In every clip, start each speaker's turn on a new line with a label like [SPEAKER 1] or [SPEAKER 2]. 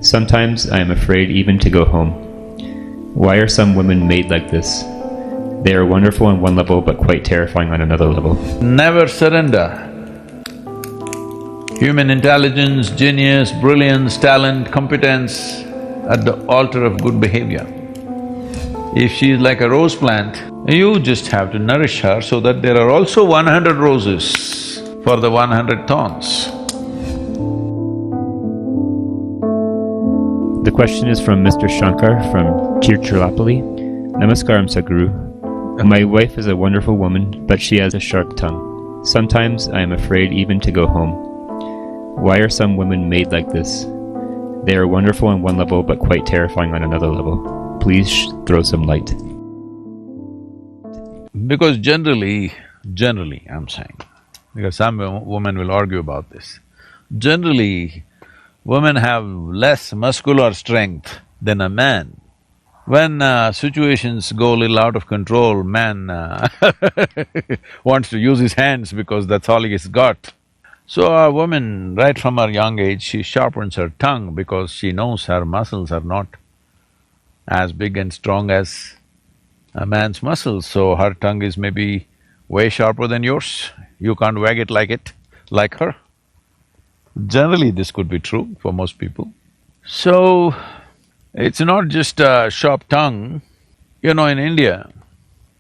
[SPEAKER 1] Sometimes I am afraid even to go home. Why are some women made like this? They are wonderful on one level but quite terrifying on another level.
[SPEAKER 2] Never surrender. Human intelligence, genius, brilliance, talent, competence at the altar of good behavior. If she is like a rose plant, you just have to nourish her so that there are also 100 roses for the 100 thorns.
[SPEAKER 1] The question is from Mr. Shankar from Tirupalli. Namaskaram, Sadhguru. My wife is a wonderful woman, but she has a sharp tongue. Sometimes I am afraid even to go home. Why are some women made like this? They are wonderful on one level, but quite terrifying on another level. Please throw some light.
[SPEAKER 2] Because generally I'm saying, because some women will argue about this, generally women have less muscular strength than a man. When situations go a little out of control, man wants to use his hands because that's all he's got. So a woman, right from her young age, she sharpens her tongue because she knows her muscles are not as big and strong as a man's muscles, so her tongue is maybe way sharper than yours. You can't wag it like her. Generally, this could be true for most people. So, it's not just a sharp tongue. You know, in India,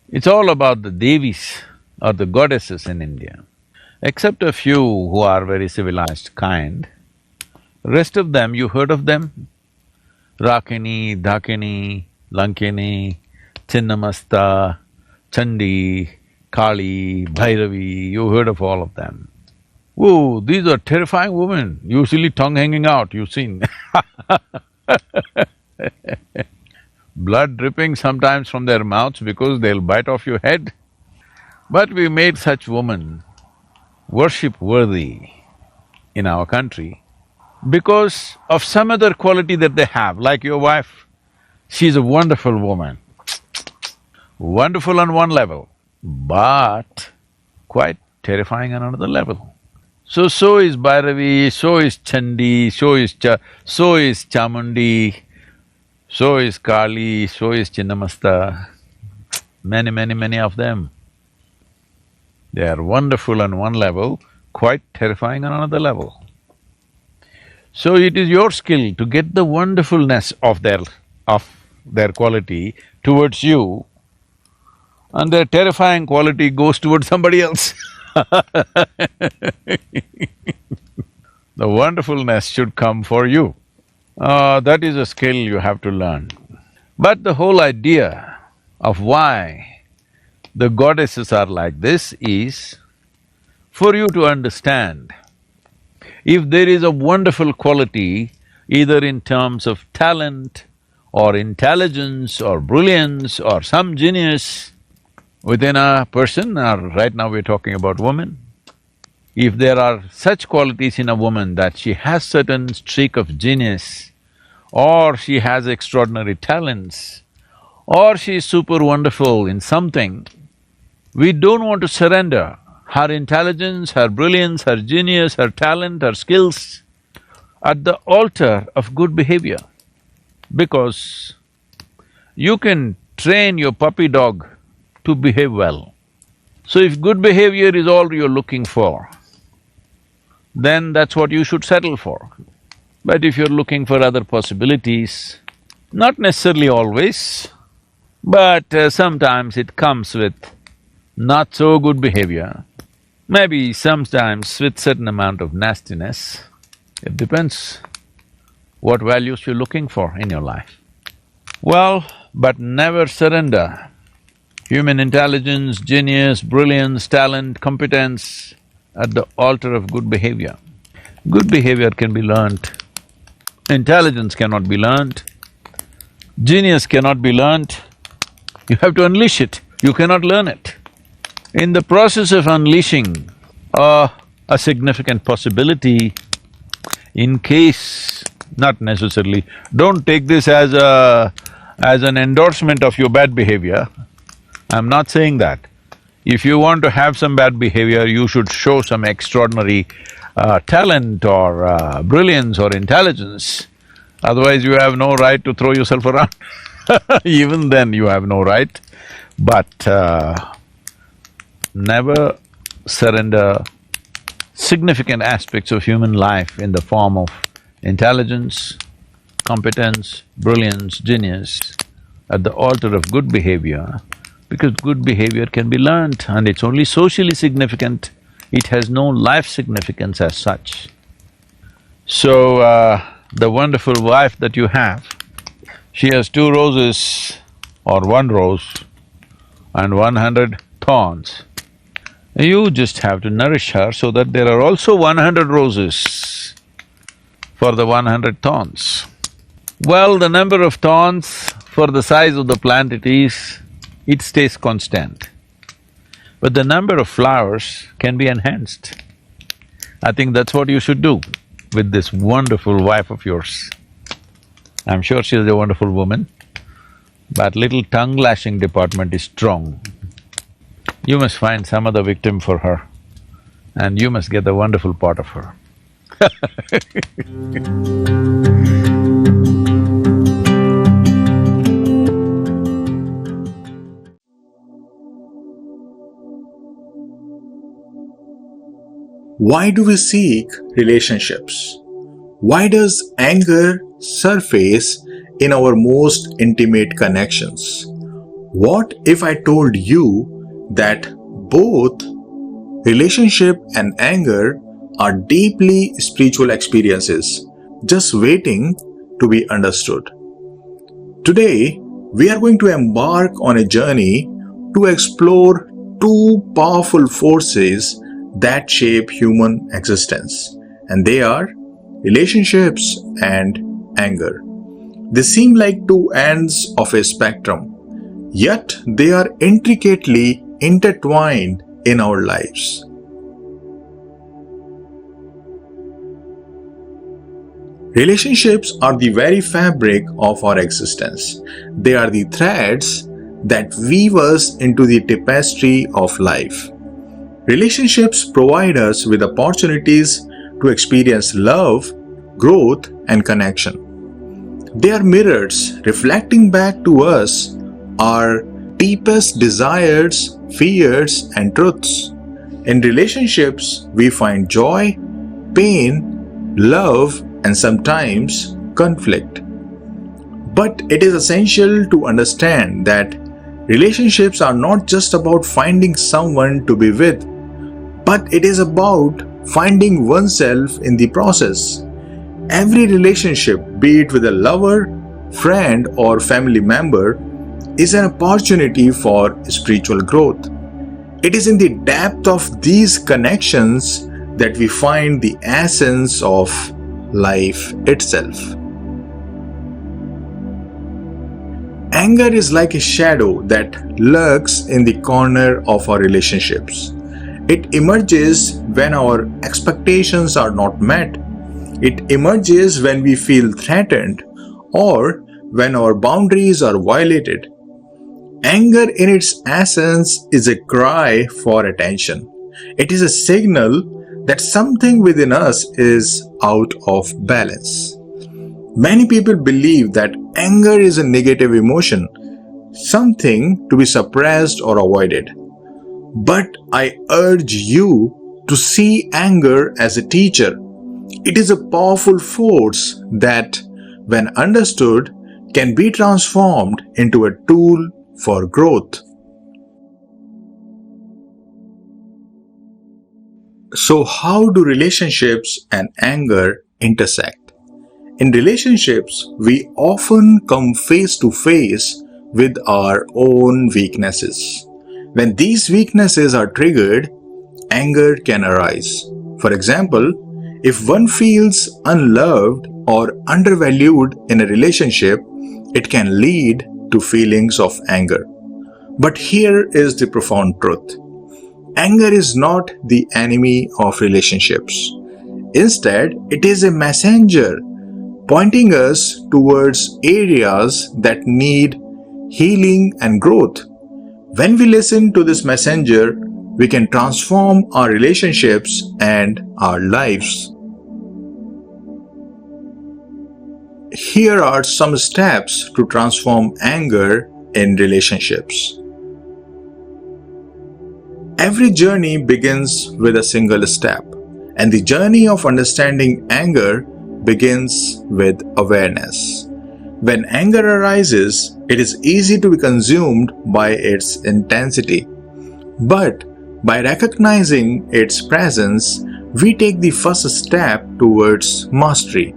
[SPEAKER 2] it's all about the Devis or the goddesses in India. Except a few who are very civilized kind, rest of them, you heard of them? Rakini, Dakini, Lankini, Chinnamasta, Chandi, Kali, Bhairavi, you heard of all of them. Whoa, these are terrifying women, usually tongue hanging out, you've seen blood dripping sometimes from their mouths because they'll bite off your head. But we made such women worship-worthy in our country because of some other quality that they have, like your wife. She's a wonderful woman, wonderful on one level, but quite terrifying on another level. So is Bhairavi, so is Chandi, so is Chamundi, so is Kali, so is Chinnamasta, many of them. They are wonderful on one level, quite terrifying on another level. So it is your skill to get the wonderfulness of their quality towards you, and their terrifying quality goes towards somebody else. The wonderfulness should come for you. That is a skill you have to learn. But the whole idea of why the goddesses are like this is for you to understand. If there is a wonderful quality, either in terms of talent or intelligence or brilliance or some genius within a person, or right now we're talking about women, if there are such qualities in a woman that she has certain streak of genius, or she has extraordinary talents, or she is super wonderful in something, we don't want to surrender her intelligence, her brilliance, her genius, her talent, her skills at the altar of good behavior. Because you can train your puppy dog to behave well. So if good behavior is all you're looking for, then that's what you should settle for. But if you're looking for other possibilities, not necessarily always, but sometimes it comes with not so good behavior, maybe sometimes with certain amount of nastiness. It depends what values you're looking for in your life. Well, but never surrender. Human intelligence, genius, brilliance, talent, competence at the altar of good behavior. Good behavior can be learnt. Intelligence cannot be learnt. Genius cannot be learnt. You have to unleash it, you cannot learn it. In the process of unleashing a significant possibility, in case, not necessarily, don't take this as an endorsement of your bad behavior. I'm not saying that. If you want to have some bad behavior, you should show some extraordinary talent or brilliance or intelligence. Otherwise you have no right to throw yourself around. Even then you have no right. But never surrender significant aspects of human life in the form of intelligence, competence, brilliance, genius at the altar of good behavior, because good behavior can be learnt and it's only socially significant, it has no life significance as such. So, the wonderful wife that you have, she has 2 roses or 1 rose and 100 thorns. You just have to nourish her so that there are also 100 roses for the 100 thorns. Well, the number of thorns for the size of the plant it stays constant. But the number of flowers can be enhanced. I think that's what you should do with this wonderful wife of yours. I'm sure she's a wonderful woman, but little tongue-lashing department is strong. You must find some other victim for her, and you must get the wonderful part of her.
[SPEAKER 3] Why do we seek relationships? Why does anger surface in our most intimate connections? What if I told you that both relationship and anger are deeply spiritual experiences, just waiting to be understood? Today, we are going to embark on a journey to explore 2 powerful forces that shape human existence, and they are relationships and anger. They seem like 2 ends of a spectrum, yet they are intricately intertwined in our lives. Relationships are the very fabric of our existence. They are the threads that weave us into the tapestry of life. Relationships provide us with opportunities to experience love, growth, and connection. They are mirrors reflecting back to us our deepest desires, fears, and truths. In relationships, we find joy, pain, love, and sometimes conflict. But it is essential to understand that relationships are not just about finding someone to be with, but it is about finding oneself in the process. Every relationship, be it with a lover, friend, or family member, is an opportunity for spiritual growth. It is in the depth of these connections that we find the essence of life itself. Anger is like a shadow that lurks in the corner of our relationships. It emerges when our expectations are not met. It emerges when we feel threatened or when our boundaries are violated. Anger in its essence is a cry for attention. It is a signal that something within us is out of balance. Many people believe that anger is a negative emotion, something to be suppressed or avoided. But I urge you to see anger as a teacher. It is a powerful force that, when understood, can be transformed into a tool for growth. So, how do relationships and anger intersect? In relationships, we often come face to face with our own weaknesses. When these weaknesses are triggered, anger can arise. For example, if one feels unloved or undervalued in a relationship, it can lead to feelings of anger. But here is the profound truth. Anger is not the enemy of relationships. Instead, it is a messenger pointing us towards areas that need healing and growth. When we listen to this messenger, we can transform our relationships and our lives. here are some steps to transform anger in relationships. Every journey begins with a single step, and the journey of understanding anger begins with awareness. When anger arises, it is easy to be consumed by its intensity. But by recognizing its presence, we take the first step towards mastery.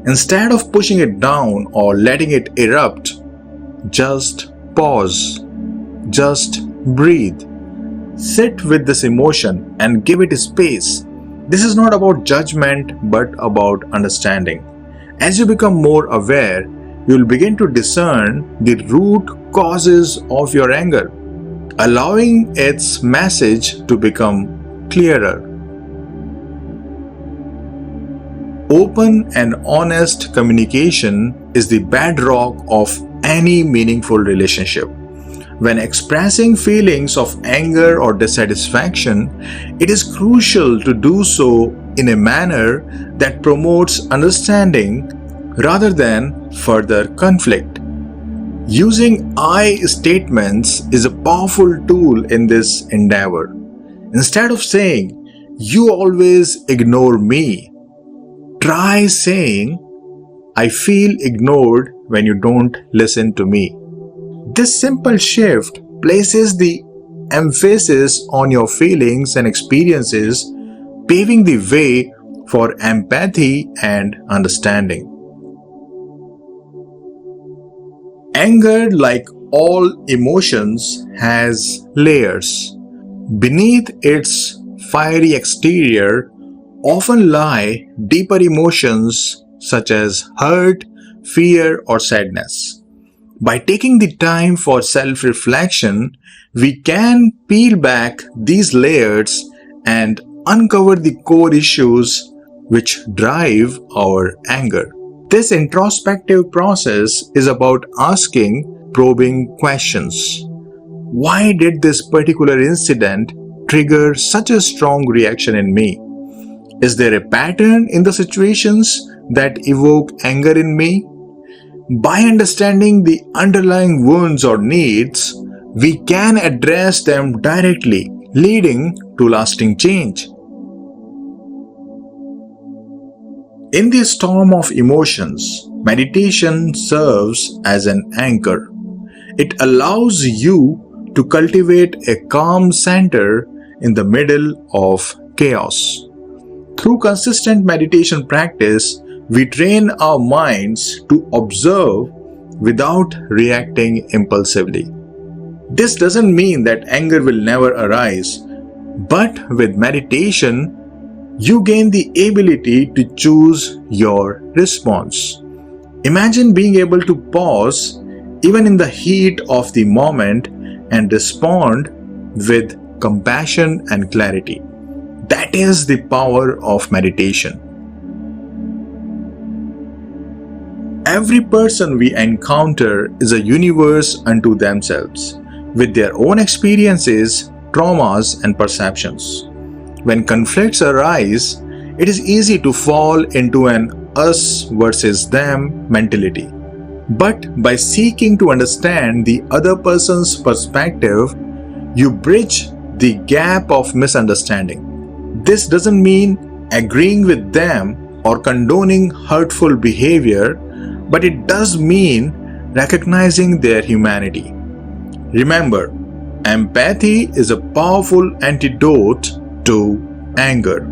[SPEAKER 3] Instead of pushing it down or letting it erupt, just pause, just breathe. Sit with this emotion and give it space. This is not about judgment but about understanding. As you become more aware, you will begin to discern the root causes of your anger, allowing its message to become clearer. Open and honest communication is the bedrock of any meaningful relationship. When expressing feelings of anger or dissatisfaction, it is crucial to do so in a manner that promotes understanding rather than further conflict. Using I statements is a powerful tool in this endeavor. Instead of saying, "You always ignore me," try saying, "I feel ignored when you don't listen to me." This simple shift places the emphasis on your feelings and experiences, paving the way for empathy and understanding. Anger, like all emotions, has layers. Beneath its fiery exterior often lie deeper emotions such as hurt, fear, or sadness. By taking the time for self-reflection, we can peel back these layers and uncover the core issues which drive our anger. This introspective process is about asking probing questions. Why did this particular incident trigger such a strong reaction in me? Is there a pattern in the situations that evoke anger in me? By understanding the underlying wounds or needs, we can address them directly, leading to lasting change. In the storm of emotions, meditation serves as an anchor. It allows you to cultivate a calm center in the middle of chaos. Through consistent meditation practice, we train our minds to observe without reacting impulsively. This doesn't mean that anger will never arise, but with meditation, you gain the ability to choose your response. Imagine being able to pause even in the heat of the moment and respond with compassion and clarity. That is the power of meditation. Every person we encounter is a universe unto themselves, with their own experiences, traumas, and perceptions. When conflicts arise, it is easy to fall into an us versus them mentality. But by seeking to understand the other person's perspective, you bridge the gap of misunderstanding. This doesn't mean agreeing with them or condoning hurtful behavior, but it does mean recognizing their humanity. Remember, empathy is a powerful antidote to anger.